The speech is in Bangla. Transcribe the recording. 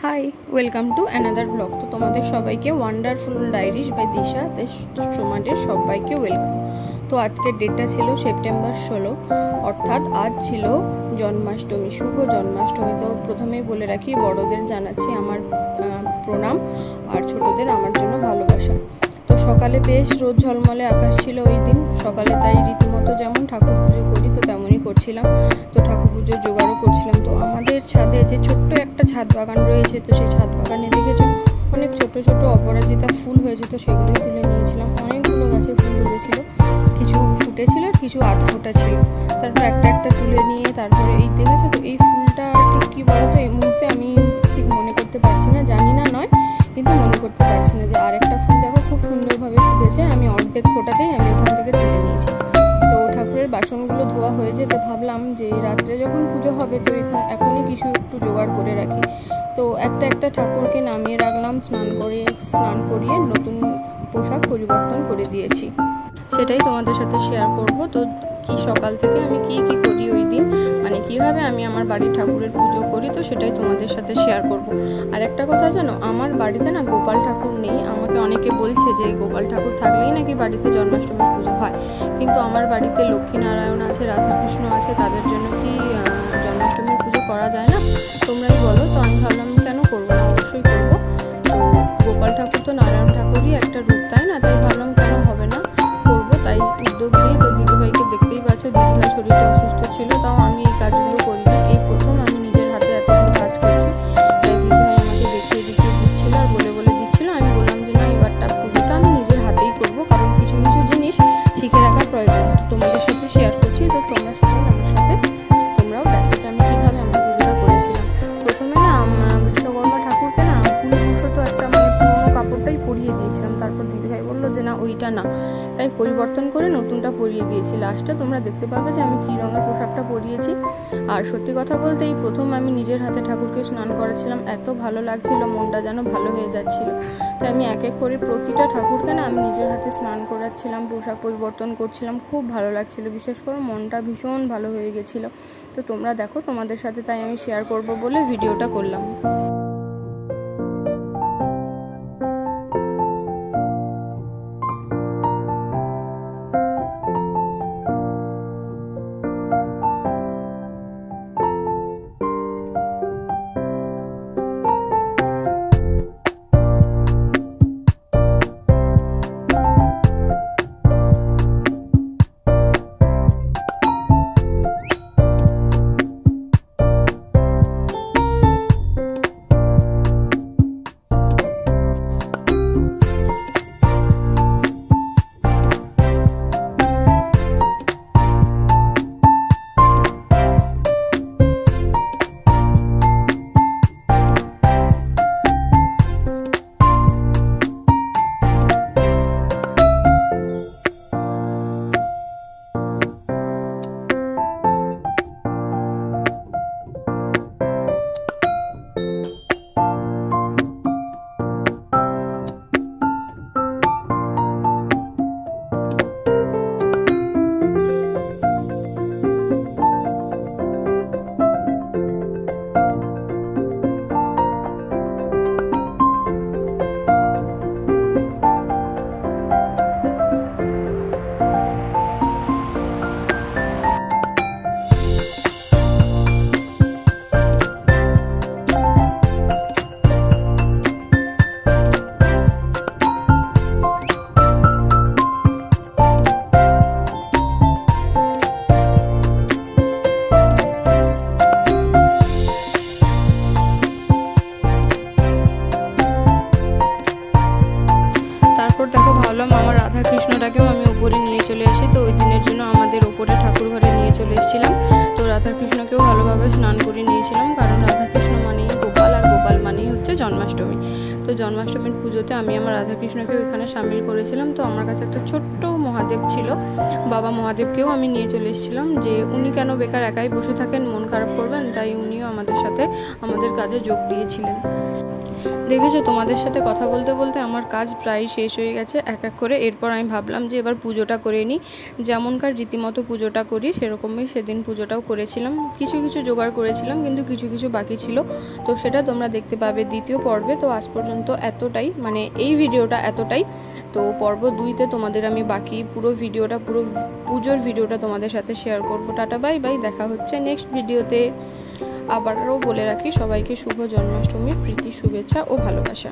High, welcome to another blog. তো তোমাদের সবাইকে ওয়ান্ডারফুল ডায়েরিজ বাই দিশা তোমাদের সবাইকে ওয়েলকাম। তো আজকের ডেটটা ছিল সেপ্টেম্বর 16, অর্থাৎ আজ ছিল জন্মাষ্টমী। শুভ জন্মাষ্টমী। তো প্রথমেই বলে রাখি, বড়দের জানাচ্ছি আমার প্রণাম, আর ছোটদের আমার জন্য ভালোবাসা। তো সকালে বেশ রোদ ঝলমলে আকাশ ছিল ওই দিন সকালে, তাই রীতিমতো যেমন ঠাকুর পুজো করি তো তেমনই করছিলাম। তো ঠাকুর পুজোর জোগাড়ও করছিলাম। তো আমাদের ছাদে যে ছোট্ট একটা ছাদ বাগান রয়েছে, তো সেই ছাদ বাগানে দেখেছো অনেক ছোট ছোট অপরাজিতা ফুল হয়েছে, তো সেগুলোই তুলে নিয়েছিলাম। অনেকগুলো গাছে ফুল ধরেছিল, কিছু ফুটেছিল আর কিছু আধ ফোটা ছিল। তারপর একটা একটা তুলে নিয়ে তারপরে এই দেখেছো তো এই ফুলটা ঠিক কী বলো তো, এই মুহূর্তে আমি ঠিক মনে করতে পারছি না, জানি না নয় কিন্তু মনে করতে পারছি না যে আরেকটা ফুল দেখো খুব সুন্দরভাবে ফুটেছে। আমি অর্ধেক ফোটাতেই আমি ওখান থেকে তুলে নিয়েছি। তো ঠাকুরের বাসনগুলো ধোয়া হয়ে যেতে ভাবলাম যে রাত্রে যখন পুজো হবে তো এখনই কিছু একটু জোগাড় করে রাখি। তো একটা একটা ঠাকুরকে নামিয়ে রাখলাম, স্নান করিয়ে নতুন পোশাক পরিবর্তন করে দিয়েছি। সেটাই তোমাদের সাথে শেয়ার করব। তো কি সকাল থেকে আমি কি কি করি ওই দিন, মানে কিভাবে আমি আমার বাড়ির ঠাকুরের পুজো করি, তো সেটাই তোমাদের সাথে শেয়ার করব। আর একটা কথা জানো, আমার বাড়িতে না গোপাল ঠাকুর নেই। আমাকে অনেকে বলছে যে গোপাল ঠাকুর থাকলেই নাকি বাড়িতে জন্মাষ্টমীর পুজো হয়, কিন্তু আমার বাড়িতে লক্ষ্মীনারায়ণ আছে, রাধাকৃষ্ণ আছে, তাদের জন্য কি জন্মাষ্টমীর পুজো করা যায় না? তোমরাই বলো। তো আমি ভাবলাম কেন করবো না, অবশ্যই করবো। তো গোপাল ঠাকুর তো নারায়ণ ঠাকুরই একটা রূপ, তাই না? তাই ভাবলাম কেন হবে না, করবো। তাই উদ্যোগ নিয়ে তো দিদিভাইকে দেখতেই পাচ্ছ, দিদিভাই শরীরটা অসুস্থ ছিল, তাও আমি এই কাজগুলো করিনি। এই প্রথম আমি নিজের হাতে এতগুলো কাজ করছি। তাই দিদিভাই আমাকে দেখিয়ে দিচ্ছিল আর বলে দিচ্ছিল। আমি বললাম যে না, এবারটা পুজোটা আমি নিজের হাতেই করবো, কারণ কিছু কিছু জিনিস শিখে রাখা প্রয়োজন। তোমাদের সাথে শেয়ার করছি, তো তোমরা সেটাই আমার সাথে তোমরাও দেখো যে আমি কীভাবে আমার পুজোটা করেছিলাম। প্রথমে না বিশ্বকর্মা ঠাকুরকে না তো একটা পুরোনো কাপড়টাই পরিয়ে দিয়েছিলাম। তারপর দিদিভাই বললো যে না, ওইটা না, তাই পরিবর্তন করে নতুনটা পরিয়ে দিয়েছি। লাস্টে তোমরা দেখতে পাবে যে আমি কী রঙের পোশাকটা পরিয়েছি। আর সত্যি কথা বলতে এই প্রথম আমি নিজের হাতে ঠাকুরকে স্নান করাচ্ছিলাম, এত ভালো লাগছিল, মনটা যেন ভালো হয়ে যাচ্ছিল। তাই আমি এক এক করে প্রতিটা ঠাকুরকে না আমি নিজের হাতে স্নান করাচ্ছিলাম, পোশাক পরিবর্তন করছিলাম, খুব ভালো লাগছিল। বিশেষ করে মনটা ভীষণ ভালো হয়ে গেছিলো। তো তোমরা দেখো, তোমাদের সাথে তাই আমি শেয়ার করব বলে ভিডিওটা করলাম। দেখো, ভাবলাম আমার রাধাকৃষ্ণটাকেও আমি ওপরে নিয়ে চলে আসি। তো ওই দিনের জন্য আমাদের ওপরে ঠাকুর ঘরে নিয়ে চলে এসেছিলাম। তো রাধাকৃষ্ণকেও ভালোভাবে স্নান করে নিয়েছিলাম, কারণ রাধাকৃষ্ণ মানেই গোপাল, আর গোপাল মানেই হচ্ছে জন্মাষ্টমী। তো জন্মাষ্টমীর পুজোতে আমি আমার রাধাকৃষ্ণকে ওইখানে সামিল করেছিলাম। তো আমার কাছে একটা ছোট্ট মহাদেব ছিল, বাবা মহাদেবকেও আমি নিয়ে চলে এসেছিলাম, যে উনি কেন বেকার একাই বসে থাকেন, মন খারাপ করবেন, তাই উনিও আমাদের সাথে আমাদের কাজে যোগ দিয়েছিলেন। দেখেছো তোমাদের সাথে কথা বলতে বলতে আমার কাজ প্রায় শেষ হয়ে গেছে এক এক করে। এরপর আমি ভাবলাম যে এবার পুজোটা করে নিই, যেমনকার রীতিমতো পুজোটা করি সেরকমই সেদিন পুজোটাও করেছিলাম। কিছু কিছু জোগাড় করেছিলাম কিন্তু কিছু কিছু বাকি ছিল, তো সেটা তোমরা দেখতে পাবে দ্বিতীয় পর্বে। তো আজ পর্যন্ত এতটাই, মানে এই ভিডিওটা এতটাই। তো পর্ব 2তে তোমাদের আমি বাকি পুরো ভিডিওটা, পুরো পুজোর ভিডিওটা তোমাদের সাথে শেয়ার করবো। টাটা বাই বাই, দেখা হচ্ছে নেক্সট ভিডিওতে। আবারও বলে রাখি সবাইকে শুভ জন্মাষ্টমীর প্রীতি, শুভেচ্ছা ও ভালোবাসা।